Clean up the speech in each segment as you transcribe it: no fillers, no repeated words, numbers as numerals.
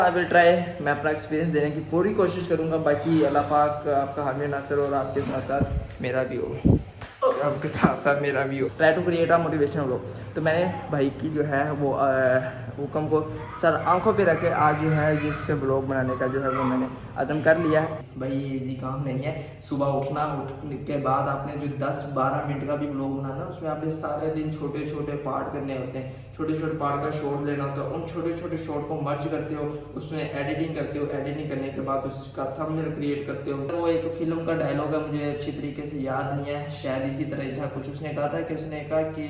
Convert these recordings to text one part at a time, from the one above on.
I will try, मैं अपना experience देने की पूरी कोशिश करूँगा। बाकी अल्लाह पाक आपका हामी नासिर और आपके साथ साथ मेरा भी हो, आपके साथ साथ मेरा भी हो। Try to create a motivational vlog. तो मैंने भाई की जो है वो हुक्म को सर आंखों पे रखे आज जो है जिस ब्लॉग बनाने का जो है वो मैंने अज़म कर लिया है। भाई ये इजी काम नहीं है। सुबह उठने के बाद आपने जो 10-12 मिनट का भी ब्लॉग बनाना, उसमें आपने सारे दिन छोटे छोटे पार्ट करने होते हैं, छोटे छोटे पार्ट का शॉर्ट लेना होता है। उन छोटे छोटे शॉर्ट को मर्ज करते हो, उसमें एडिटिंग करते हो, एडिटिंग करने के बाद उसका थंबनेल क्रिएट करते हो। वो एक फिल्म का डायलॉग है, मुझे अच्छी तरीके से याद नहीं है, शायद इसी तरह ही था कुछ। उसने कहा था कि उसने कहा कि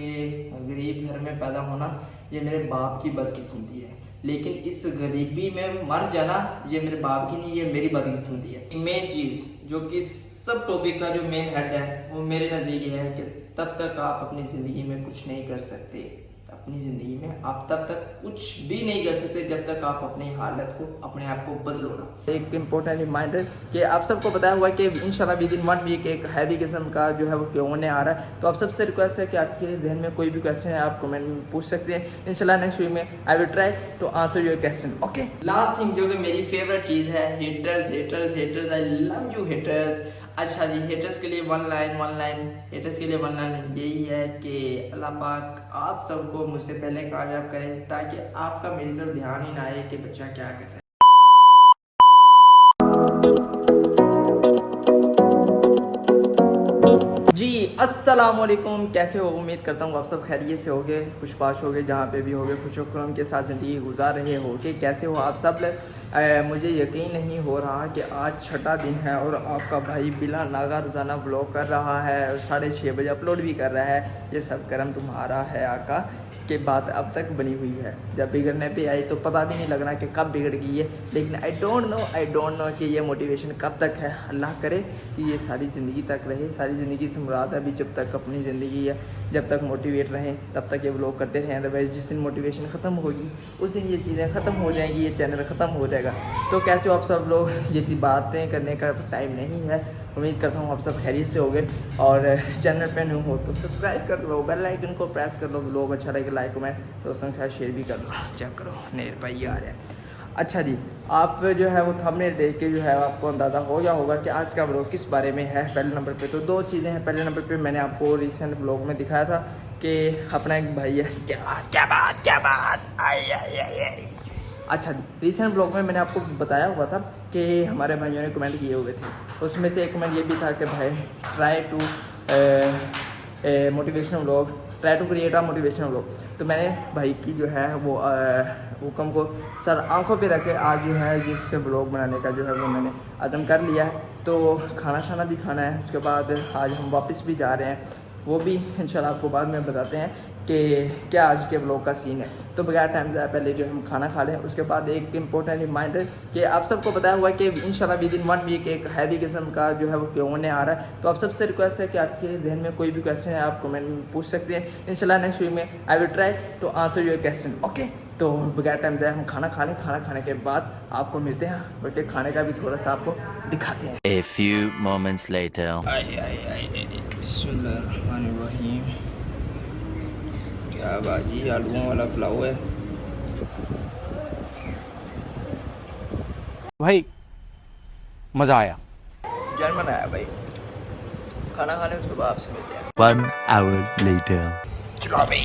गरीब घर में पैदा होना ये मेरे बाप की बदकिस्मती है, लेकिन इस गरीबी में मर जाना ये मेरे बाप की नहीं, ये मेरी बदकिस्मती है। मेन चीज़ जो कि सब टॉपिक का जो मेन हेड है वो मेरे नज़रिए है कि तब तक आप अपनी ज़िंदगी में कुछ नहीं कर सकते। अपनी ज़िंदगी में आप तब तक कुछ भी नहीं कर सकते जब तक आप अपनी हालत को, अपने आप को बदलो ना। एक इम्पोर्टेंट रिमाइंडर कि आप सबको बताया हुआ है कि इंशाल्लाह विद इन 1 वीक एक हैवी किस्म का जो है वो क्यों होने आ रहा है। तो आप सबसे रिक्वेस्ट है कि आपके जहन में कोई भी क्वेश्चन है आप कमेंट में पूछ सकते हैं। इंशाल्लाह नेक्स्ट वीक में I will try to answer your question. Okay, last thing जो कि मेरी फेवरेट चीज़ है, haters haters haters, I love you haters. अच्छा जी, हेटर्स के लिए वन लाइन हेटर्स के लिए वन लाइन यही है कि अल्लाह पाक आप सबको मुझसे पहले कामयाब करें, ताकि आपका मेरी तरफ ध्यान ही ना आए कि बच्चा क्या कर रहा है। जी अस्सलाम वालेकुम, कैसे हो? उम्मीद करता हूँ आप सब खैरियत से होगे, खुशबाश होगे, जहाँ पे भी होगे खुश खुरम के साथ ज़िंदगी गुजार रहे होगे। कैसे हो आप सब? मुझे यकीन नहीं हो रहा कि आज छठा दिन है और आपका भाई बिला नागा रोज़ाना ब्लॉग कर रहा है और 6:30 बजे अपलोड भी कर रहा है। ये सब करम तुम्हारा है आका, कि बात अब तक बनी हुई है। जब बिगड़ने पे आई तो पता भी नहीं लगना कि कब बिगड़ गई है, लेकिन आई डोंट नो कि ये मोटिवेशन कब तक है। अल्लाह करे कि ये सारी ज़िंदगी तक रहे। सारी ज़िंदगी से मुराद अभी जब तक अपनी ज़िंदगी है, जब तक मोटिवेट रहें तब तक ये ब्लॉग करते रहें। अदरवाइज़ जिस दिन मोटिवेशन ख़त्म होगी उस दिन ये चीज़ें ख़त्म हो जाएंगी, ये चैनल ख़त्म हो जाएगा। तो कैसे हो आप सब लोग? ये चीज़ बातें करने का टाइम नहीं है। उम्मीद करता हूँ आप सब खैरियत से होंगे और चैनल पे न्यू हो तो सब्सक्राइब कर लो, बेल आइकन को प्रेस कर लो, ब्लॉग अच्छा लगे लाइक कमेंट दोस्तों के साथ शेयर भी कर लो। चेक करो नेर भाई आ रहे हैं। अच्छा जी, आप जो है वो थंबनेल देख के जो है आपको अंदाज़ा हो गया होगा कि आज का ब्लॉग किस बारे में है। पहले नंबर पे तो 2 चीज़ें हैं। पहले नंबर पे मैंने आपको रिसेंट ब्लॉग में दिखाया था कि अपना एक भाई है। क्या बात आई। अच्छा जी, रिसेंट ब्लॉग में मैंने आपको बताया हुआ था कि हमारे भाइयों ने कमेंट किए हुए थे। उसमें से एक कमेंट ये भी था कि भाई try to motivational vlog, try to create a motivational vlog. तो मैंने भाई की जो है वो हुक्म को सर आंखों पे रखे आज जो है जिस ब्लॉग बनाने का जो है वो मैंने अज़म कर लिया है। तो खाना शाना भी खाना है, उसके बाद आज हम वापस भी जा रहे हैं, वो भी इंशाल्लाह आपको बाद में बताते हैं कि क्या आज के ब्लॉग का सीन है। तो बगैर टाइम से पहले जो हम खाना खा लें। उसके बाद एक इम्पोर्टेंट रिमाइंडर कि आप सबको बताया हुआ है कि इंशाल्लाह विद इन 1 वीक एक हैवी किस्म का जो है वो क्यों होने आ रहा है। तो आप सबसे रिक्वेस्ट है कि आपके जहन में कोई भी क्वेश्चन है आप कमेंट में पूछ सकते हैं। इंशाल्लाह नेक्स्ट वीक में I will try to answer your question. Okay, तो बगैर टाइम से हम खाना खा लें। खाना खाने के बाद आपको मिलते हैं, बल्कि खाने का भी थोड़ा सा आपको दिखाते हैं। A few moments later. बिस्मिल्लाहिर्रहमानिर्रहीम। क्या बाजी, आलूओं वाला पुलाव है भाई, मज़ा आया। जर्मन आया भाई। खाना खाने उसके बाद आपसे मिलते हैं। 1 hour later. चलो भाई,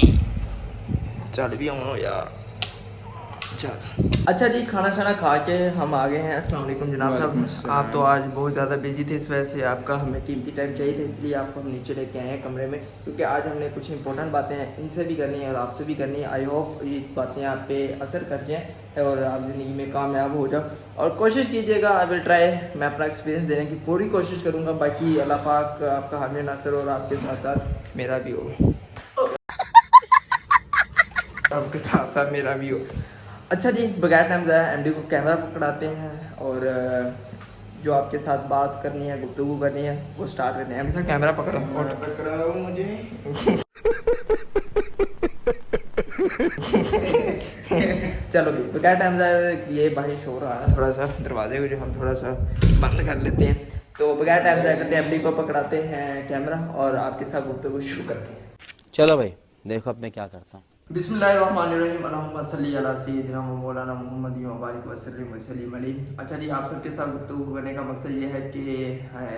चल भी हूँ यार, चल। अच्छा जी, खाना शाना खा के हम आ गए हैं। अस्सलाम वालेकुम जनाब साहब। आप तो आज बहुत ज़्यादा बिजी थे, इस वजह से आपका हमें कीमती टाइम चाहिए था, इसलिए आपको हम नीचे लेके आए हैं कमरे में, क्योंकि आज हमने कुछ इंपॉर्टेंट बातें हैं इनसे भी करनी है और आपसे भी करनी है। आई होप ये बातें आप पे असर कर जाएँ और आप ज़िंदगी में कामयाब हो जाओ। और कोशिश कीजिएगा, आई विल ट्राई, मैं अपना एक्सपीरियंस देने की पूरी कोशिश करूँगा। बाकी अल्लाह पाक आपका हामी नासिर और आपके साथ साथ मेरा भी हो, आपके साथ साथ मेरा भी हो। अच्छा जी, बगैर टाइम ज़ाया एमडी को कैमरा पकड़ाते हैं और जो आपके साथ बात करनी है, गुफ्तगू करनी है, वो स्टार्ट करते हैं। एमडी साहब कैमरा पकड़ाओ मुझे। चलो भी बगैर टाइम ज़ाया, ये भाई शोर आ रहा है थोड़ा सा, दरवाजे को जो हम थोड़ा सा बंद कर लेते हैं। तो बगैर टाइम ज़ाया करते हैं, एमडी को पकड़ाते हैं कैमरा और आपके साथ गुफ्तगू शुरू करते हैं। चलो भाई, देखो अब मैं क्या करता हूँ। बिस्मिल्लाहिर्रहमानिर्रहीम अल्लाहुम्मा सल्ली अला सय्यिदिना व मौलाना मुहम्मद व बारिक वसल्लिम वसल्लिम अलैहि। अच्छा जी, आप सबके साथ गुफ्तगू करने का मकसद ये है कि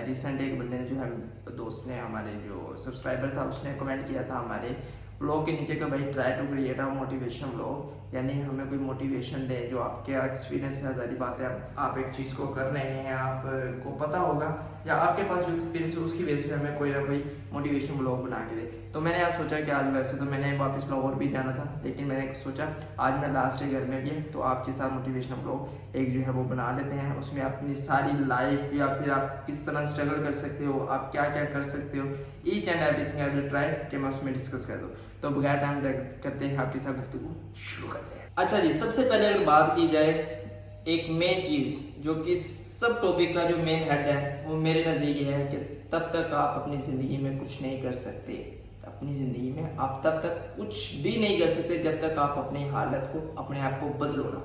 रिसेंट एक बंदे ने जो है दोस्त ने हमारे जो सब्सक्राइबर था उसने कमेंट किया था हमारे ब्लॉग के नीचे का भाई try to create a motivation blog, यानी हमें कोई मोटिवेशन दे जो आपके एक्सपीरियंस है। सारी बात है, आप एक चीज़ को कर रहे हैं, आपको पता होगा या आपके पास जो एक्सपीरियंस है उसकी वजह से हमें कोई ना कोई मोटिवेशन ब्लॉग बना के दे। तो मैंने आज सोचा कि आज वैसे तो मैंने वापस लाहौर भी जाना था, लेकिन मैंने सोचा आज मैं लास्ट डे घर में भी है तो आपके साथ मोटिवेशनल ब्लॉग एक जो है वो बना लेते हैं। उसमें अपनी सारी लाइफ या फिर आप किस तरह स्ट्रगल कर सकते हो, आप क्या क्या कर सकते हो, each and everything I will try कि मैं उसमें डिस्कस कर दूँ। तो बगैर टाइम करते हैं आपके साथ गुफ्तगू शुरू करते हैं। अच्छा जी, सबसे पहले अगर बात की जाए एक मेन चीज़ जो कि सब टॉपिक का जो मेन हेड है वो मेरे नज़दीक ये है कि तब तक आप अपनी ज़िंदगी में कुछ नहीं कर सकते। अपनी ज़िंदगी में आप तब तक कुछ भी नहीं कर सकते जब तक आप अपनी हालत को, अपने आप को बदलो ना।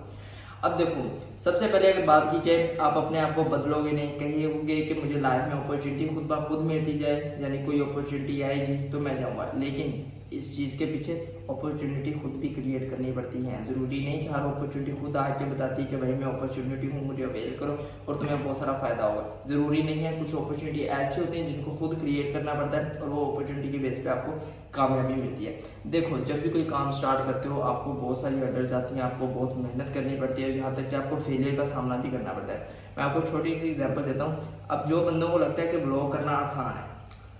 अब देखो, सबसे पहले अगर बात की जाए आप अपने आप को बदलोगे नहीं, कहिएगे कि मुझे लाइफ में अपॉर्चुनिटी खुद ब खुद मिलती जाए, यानी कोई अपॉर्चुनिटी आएगी तो मैं जाऊँगा, लेकिन इस चीज़ के पीछे अपॉर्चुनिटी खुद भी क्रिएट करनी पड़ती है। ज़रूरी नहीं कि हर अपॉर्चुनिटी खुद आके बताती है कि भाई मैं अपॉर्चुनिटी हूँ, मुझे अवेल करो और तुम्हें बहुत सारा फायदा होगा। ज़रूरी नहीं है, कुछ अपॉर्चुनिटी ऐसी होती हैं जिनको खुद क्रिएट करना पड़ता है और वो अपॉर्चुनिटी की बेस पे आपको कामयाबी मिलती है। देखो, जब भी कोई काम स्टार्ट करते हो आपको बहुत सारी हर्डल्स आती हैं, आपको बहुत मेहनत करनी पड़ती है, यहाँ तक कि आपको फेलियर का सामना भी करना पड़ता है। मैं आपको छोटी सी एग्जाम्पल देता हूँ। अब जो बंदों को लगता है कि ब्लॉग करना आसान है,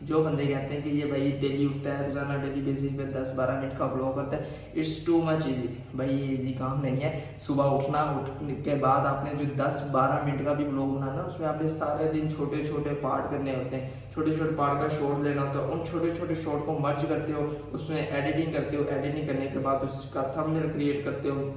जो बंदे कहते हैं कि ये भाई डेली उठता है, रोजाना डेली बेसिस पे 10-12 मिनट का ब्लॉग करता है, इट्स टू मच इजी। भाई ये इजी काम नहीं है। सुबह उठने के बाद आपने जो 10-12 मिनट का भी ब्लॉग बनाना, उसमें आपने सारे दिन छोटे छोटे पार्ट करने होते हैं, छोटे छोटे पार्ट का शॉर्ट लेना होता है, उन छोटे छोटे शॉर्ट को मर्ज करते हो, उसमें एडिटिंग करते हो, एडिटिंग करने के बाद उसका थंबनेल क्रिएट करते हो,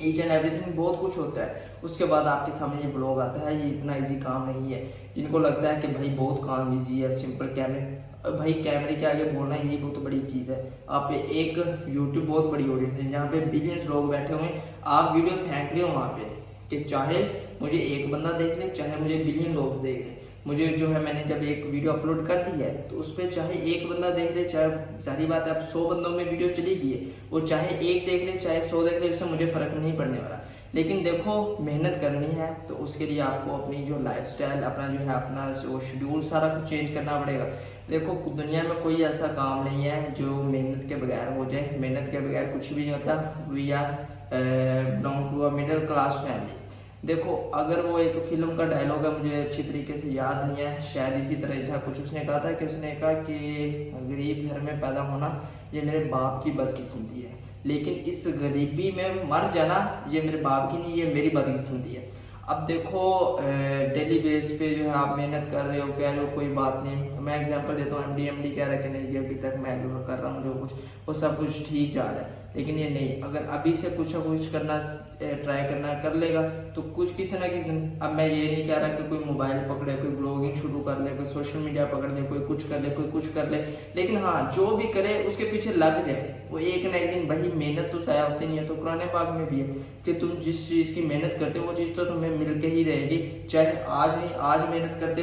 ईच एंड एवरीथिंग बहुत कुछ होता है। उसके बाद आपके सामने ये ब्लॉग आता है। ये इतना इजी काम नहीं है। जिनको लगता है कि भाई बहुत काम इजी है, सिंपल कैमरे, भाई कैमरे के आगे बोलना यही बहुत बड़ी चीज़ है। आप एक यूट्यूब बहुत बड़ी ऑडियंस है जहाँ पे बिलियंस लोग बैठे हुए हैं, आप वीडियो फेंक रहे हो वहाँ पे कि चाहे मुझे एक बंदा देख ले, चाहे मुझे बिलियन लोग देख ले। मुझे जो है, मैंने जब एक वीडियो अपलोड कर दी है तो उस पर चाहे एक बंदा देख ले, चाहे सारी बात है अब 100 बंदों में वीडियो चली गई है, वो चाहे एक देख ले चाहे 100 देख ले, उससे मुझे फ़र्क नहीं पड़ने वाला। लेकिन देखो, मेहनत करनी है तो उसके लिए आपको अपनी जो लाइफस्टाइल, अपना जो है अपना वो शेड्यूल सारा कुछ चेंज करना पड़ेगा। देखो, दुनिया में कोई ऐसा काम नहीं है जो मेहनत के बगैर हो जाए। मेहनत के बगैर कुछ भी नहीं होता। We are belong to a middle class family. देखो, अगर वो एक फिल्म का डायलॉग है, मुझे अच्छी तरीके से याद नहीं है, शायद इसी तरह ही था कुछ। उसने कहा था कि उसने कहा कि गरीब घर में पैदा होना ये मेरे बाप की बदकिस्मती है, लेकिन इस गरीबी में मर जाना ये मेरे बाप की नहीं, ये मेरी बदकिस्मती है। अब देखो, डेली बेस पे जो है आप मेहनत कर रहे हो, कह लो कोई बात नहीं। मैं एग्जांपल देता हूँ, एमडी कह रहा है कि नहीं, अभी तक मैं जो कर रहा हूँ जो कुछ वो सब कुछ ठीक जा रहा है, लेकिन ये नहीं, अगर अभी से कुछ ना कुछ करना ट्राई करना कर लेगा तो कुछ किसी ना किसी दिन। अब मैं ये नहीं कह रहा कि कोई मोबाइल पकड़े, कोई ब्लॉगिंग शुरू कर ले, कोई सोशल मीडिया पकड़ ले, कोई कुछ कर ले, कोई कुछ कर ले, लेकिन हाँ, जो भी करे उसके पीछे लग जाए। वो एक ना एक दिन, भाई मेहनत तो ज़ाया होती नहीं है। तो कुरान पाक में भी है कि तुम जिस चीज़ की मेहनत करते हो वो चीज़ तो तुम्हें मिल के ही रहेगी, चाहे आज नहीं, आज मेहनत करते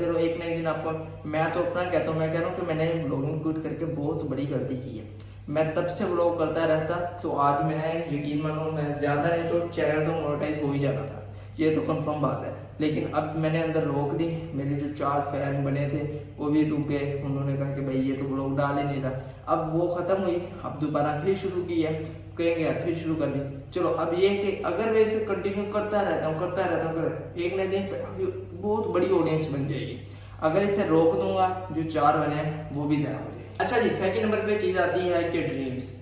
रहो, एक ना एक दिन आपको। मैं तो अपना कहता हूँ, मैं कह रहा हूँ कि मैंने ब्लॉगिंग क्विट करके बहुत बड़ी गलती की है। मैं तब से ब्लॉग करता रहता तो आज मैं, यकीन मानो, मैं ज़्यादा नहीं तो चैनल तो मोनेटाइज हो ही जाना था, ये तो कंफर्म बात है। लेकिन अब मैंने अंदर रोक दी। मेरे जो 4 फैन बने थे वो भी रुक गए। उन्होंने कहा कि भाई ये तो ब्लॉग डाल ही नहीं रहा। अब वो ख़त्म हुई, अब दोबारा फिर शुरू की है, कहेंगे यार फिर शुरू कर दी। चलो, अब ये कि अगर वैसे कंटिन्यू करता रहता हूँ, एक ना दिन बहुत बड़ी ऑडियंस बन जाएगी। अगर इसे रोक दूंगा, जो 4 बने हैं वो भी ज़्यादा हो जाएगी। अच्छा जी, सेकंड नंबर पे चीज़ आती है कि ड्रीम्स।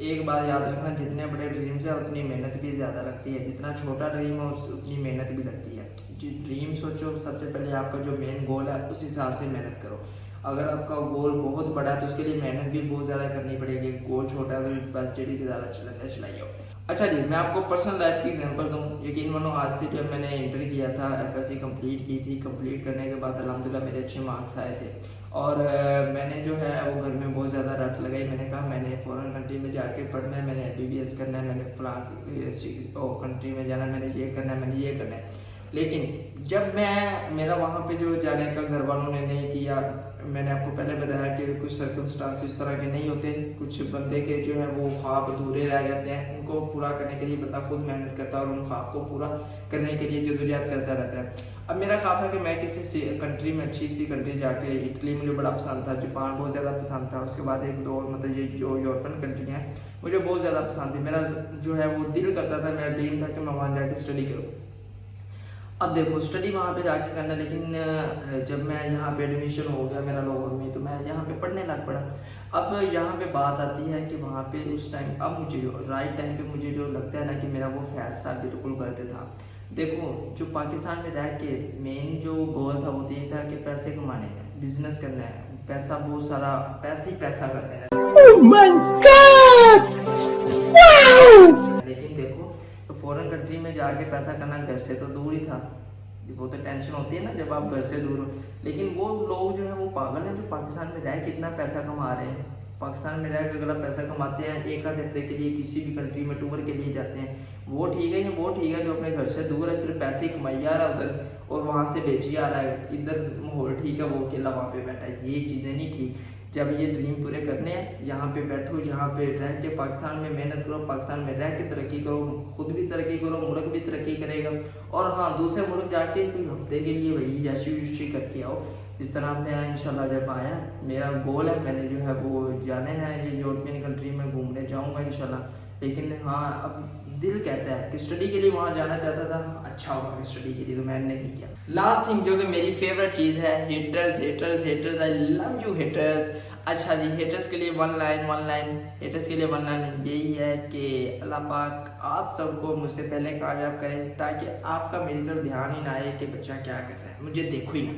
एक बात याद रखना, जितने बड़े ड्रीम्स है उतनी मेहनत भी ज़्यादा लगती है, जितना छोटा ड्रीम है उतनी मेहनत भी लगती है। जी, ड्रीम सोचो, सबसे पहले आपका जो मेन गोल है उस हिसाब से मेहनत करो। अगर आपका गोल बहुत बड़ा है तो उसके लिए मेहनत भी बहुत ज़्यादा करनी पड़ेगी। गोल छोटा है तो बस जेडी के ज़्यादा चलाइए। अच्छा जी, मैं आपको पर्सनल लाइफ की एग्जांपल दूँ। यकीन मानो, आज से जब मैंने इंटर किया था, FSC कंप्लीट की थी, कंप्लीट करने के बाद अल्हम्दुलिल्लाह मेरे अच्छे मार्क्स आए थे और मैंने जो है वो घर में बहुत ज़्यादा रट लगाई। मैंने कहा मैंने फॉरेन कंट्री में जाके पढ़ना है, मैंने MBBS करना है, मैंने फलां कंट्री में जाना है, मैंने ये करना है, मैंने ये करना है। लेकिन जब मेरा वहाँ पे जो जाने का घर वालों ने नहीं किया, मैंने आपको पहले बताया कि कुछ सर्कमस्टांस इस तरह के नहीं होते, कुछ बंदे के जो है वो ख्वाब अधूरे रह जाते हैं, उनको पूरा करने के लिए बंदा खुद मेहनत करता है और उन ख्वाब को पूरा करने के लिए जद्दोजहद करता रहता है। अब मेरा ख्वाब था कि मैं किसी कंट्री में, अच्छी सी कंट्री जाके, इटली मुझे बड़ा पसंद था, जापान बहुत ज़्यादा पसंद था, उसके बाद एक दो मतलब ये जो यूरोपियन कंट्री हैं मुझे बहुत ज़्यादा पसंद थी। मेरा जो है वो दिल करता था, मेरा ड्रीम था कि मैं वहाँ जाके स्टडी करूँ। अब देखो स्टडी वहाँ पे जाके करना, लेकिन जब मैं यहाँ पे एडमिशन हो गया मेरा लाहौर में, तो मैं यहाँ पे पढ़ने लग पड़ा। अब यहाँ पे बात आती है कि वहाँ पे उस टाइम, अब मुझे राइट टाइम पे मुझे जो लगता है ना कि मेरा वो फैसला बिल्कुल गलत था। देखो जो पाकिस्तान में रह के मेन जो गोल था वो ये था कि पैसे कमाने हैं, बिजनेस करना है, पैसा बहुत सारा, पैसे ही पैसा करते हैं। लेकिन देखो तो फॉरेन कंट्री में जाके पैसा करना घर से तो दूर ही था, वो तो टेंशन होती है ना जब आप घर से दूर हो। लेकिन वो लोग जो है वो पागल हैं जो पाकिस्तान में रह के इतना पैसा कमा रहे हैं। पाकिस्तान में रह कर अगर आप पैसा कमाते हैं, एक आध हफ्ते के लिए किसी भी कंट्री में टूर के लिए जाते हैं, वो ठीक है, वो ठीक है जो अपने घर से दूर है, सिर्फ पैसे ही कमाई आ रहा है उधर और वहाँ से बेची आ रहा है, इधर माहौल ठीक है, वो अकेला वहाँ पे बैठा है, ये चीज़ें नहीं ठीक। जब ये ड्रीम पूरे करने हैं, यहाँ पे बैठो, यहाँ पे रह के पाकिस्तान में मेहनत करो, पाकिस्तान में रह के तरक्की करो, खुद भी तरक्की करो, मुल्क भी तरक्की करेगा। और हाँ, दूसरे मुल्क जाके कोई हफ्ते के लिए वही जैसी करके आओ। इस तरह मैं इंशाल्लाह जब आया, मेरा गोल है, मैंने जो है वो जाने हैं ये यूरोपियन कंट्री में घूमने जाऊँगा इंशाल्लाह। लेकिन हाँ, अब दिल कहता है कि स्टडी के लिए वहाँ जाना चाहता था, अच्छा होगा स्टडी के लिए, तो मैंने नहीं किया। लास्ट थिंग जो कि मेरी फेवरेट चीज़ है, haters haters haters, I love you haters. अच्छा जी, हेटर्स के लिए वन लाइन, हेटर्स के लिए वन लाइन यही है कि अल्लाह पाक आप सबको मुझसे पहले कामयाब करें, ताकि आपका मेरी तरफ ध्यान ही ना आए कि बच्चा क्या कर रहा है, मुझे देखो ही ना।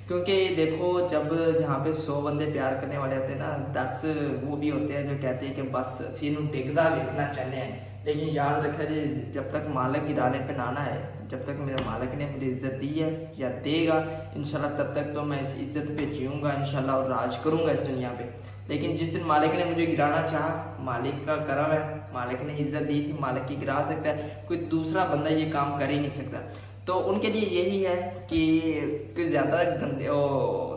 क्योंकि देखो जब जहाँ पे 100 बंदे प्यार करने वाले होते हैं ना, 10 वो भी होते हैं जो कहते हैं कि बस सीनू टिकदा देखना चाहते हैं। लेकिन याद रखा जी, जब तक मालिक गिराने पे ना है, जब तक मेरे मालिक ने मुझे इज़्ज़त दी है या देगा इंशाल्लाह, तब तक तो मैं इस इज़्ज़त पे जीऊँगा इंशाल्लाह और राज करूँगा इस दुनिया पे। लेकिन जिस दिन मालिक ने मुझे गिराना चाहा, मालिक का करम है, मालिक ने इज़्ज़त दी थी, मालिक की गिरा सकता है, कोई दूसरा बंदा ये काम कर ही नहीं सकता। तो उनके लिए यही है कि ज़्यादा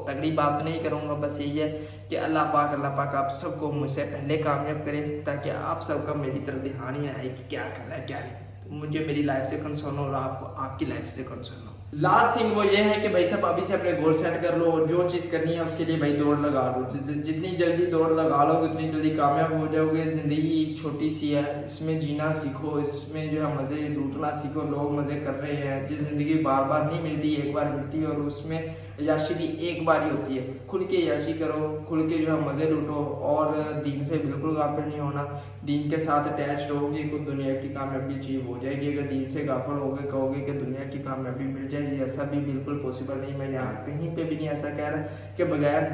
तगड़ी बात तो नहीं करूँगा, बस यही है कि अल्लाह पाक आप सबको मुझसे पहले कामयाब करे, ताकि आप सबका मेरी तरफ ध्यान ही आए कि क्या कर रहा है क्या नहीं। तो मुझे मेरी लाइफ से कंसर्न हो और आपको आपकी लाइफ से कंसर्न हो। लास्ट थिंग वो ये है कि भाई साहब अभी से अपने गोल सेट कर लो, और जो चीज़ करनी है उसके लिए भाई दौड़ लगा लो। जितनी जल्दी दौड़ लगा लोगे उतनी जल्दी कामयाब हो जाओगे। ज़िंदगी छोटी सी है, इसमें जीना सीखो, इसमें जो है मज़े लूटना सीखो। लोग मज़े कर रहे हैं, जिस ज़िंदगी बार बार नहीं मिलती, एक बार मिलती है, और उसमें याशी भी एक बार ही होती है। खुल के याशी करो, खुल के जो है मज़े लूटो, और दीन से बिल्कुल गाफिल नहीं होना। दीन के साथ अटैच रहोगे तो दुनिया की कामयाबी अचीव हो जाएगी। अगर दीन से गाफिल होगे, कहोगे कि दुनिया की कामयाबी मिल जाएगी, ऐसा भी बिल्कुल पॉसिबल नहीं। मैं यहाँ कहीं पे भी नहीं ऐसा कह रहा कि बगैर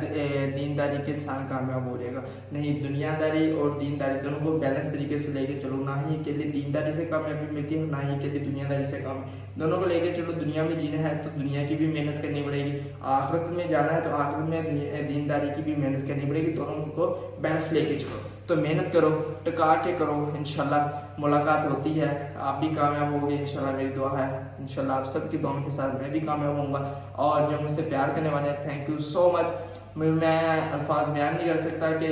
दीनदारी के इंसान कामयाब हो जाएगा। नहीं, दुनियादारी और दीनदारी दोनों को बैलेंस तरीके से लेके चलो। ना ही अकेले दीनदारी से कामयाबी मिलती है, ना ही अकेले दुनियादारी से काम, दोनों को लेके चलो। दुनिया में जीना है तो दुनिया की भी मेहनत करनी पड़ेगी, आखिरत में जाना है तो आखिरत में दीनदारी की भी मेहनत करनी पड़ेगी। दोनों को बैलेंस लेके चलो। तो मेहनत करो, टिका के करो, इंशाल्लाह मुलाकात होती है, आप भी कामयाब होंगे इंशाल्लाह। मेरी दुआ है इंशाल्लाह आप सबकी दुआओं के साथ मैं भी कामयाब होऊंगा। और जो मुझसे प्यार करने वाले हैं, थैंक यू सो मच। मैं अल्फाज बयान नहीं कर सकता कि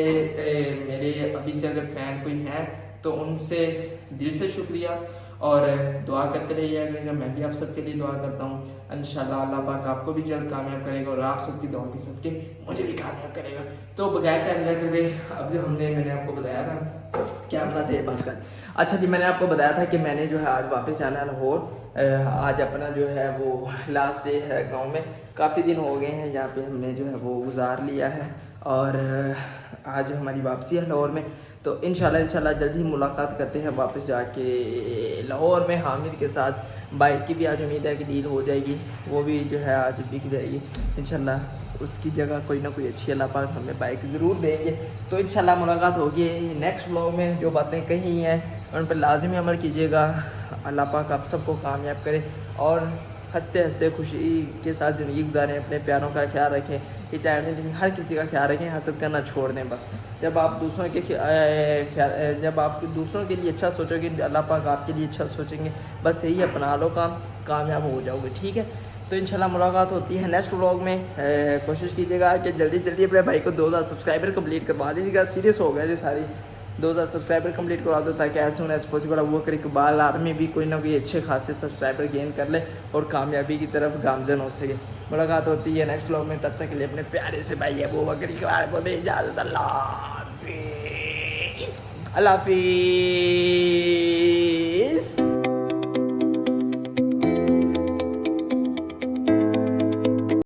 मेरे अभी से अगर फ़ैन कोई हैं तो उनसे दिल से शुक्रिया, और दुआ करते रहिएगा। मैं भी आप सबके लिए दुआ करता हूँ। इंशाल्लाह अल्लाह पाक आपको भी जल्द कामयाब करेगा, और आप सबकी दुआ के सबके मुझे भी कामयाब करेगा। तो बगैर टाइम जाकर दे, अभी मैंने आपको बताया था क्या अपना देर पास कर। अच्छा जी, मैंने आपको बताया था कि मैंने जो है आज वापस जाना है लाहौर। आज अपना जो है वो लास्ट डे है गाँव में। काफ़ी दिन हो गए हैं यहाँ पे हमने जो है वो गुजार लिया है, और आज हमारी वापसी है लाहौर में। तो इंशाल्लाह जल्द ही मुलाकात करते हैं वापस जाके लाहौर में हामिद के साथ। बाइक की भी आज उम्मीद है कि डील हो जाएगी, वो भी जो है आज बिक जाएगी इंशाल्लाह। उसकी जगह कोई ना कोई अच्छी अल्लाह पाक हमें बाइक ज़रूर देंगे। तो इंशाल्लाह मुलाकात होगी नेक्स्ट व्लॉग में। जो बातें कही हैं उन पर लाजमी अमल कीजिएगा। अल्लाह पाक आप सबको कामयाब करे, और हंसते हंसते खुशी के साथ ज़िंदगी गुजारें। अपने प्यारों का ख्याल रखें, कि चाहे हर किसी का ख्याल रखें, हसद करना छोड़ दें बस। जब आप दूसरों के लिए अच्छा सोचोगे, अल्लाह पाक आपके लिए अच्छा सोचेंगे। बस यही अपना लो काम, कामयाब हो जाओगे, ठीक है। तो इंशाल्लाह मुलाकात होती है नेक्स्ट व्लॉग में। कोशिश कीजिएगा कि जल्दी जल्दी अपने भाई को 2000 सब्सक्राइबर कंप्लीट करवा दीजिएगा। सीरियस हो गया ये सारी, 2000 सब्सक्राइबर कंप्लीट करवा दो ताकि एज सून एज पॉसिबल वो कर इकबाल आर्मी भी कोई ना कोई अच्छे खासे सब्सक्राइबर गेन कर ले और कामयाबी की तरफ गामजन हो सके। मुलाकात होती है नेक्स्ट व्लॉग में, तब तक के लिए अपने प्यारे से भाई अबू बकर इकबाल को दे इजाज़त। अल्लाह हाफिज़।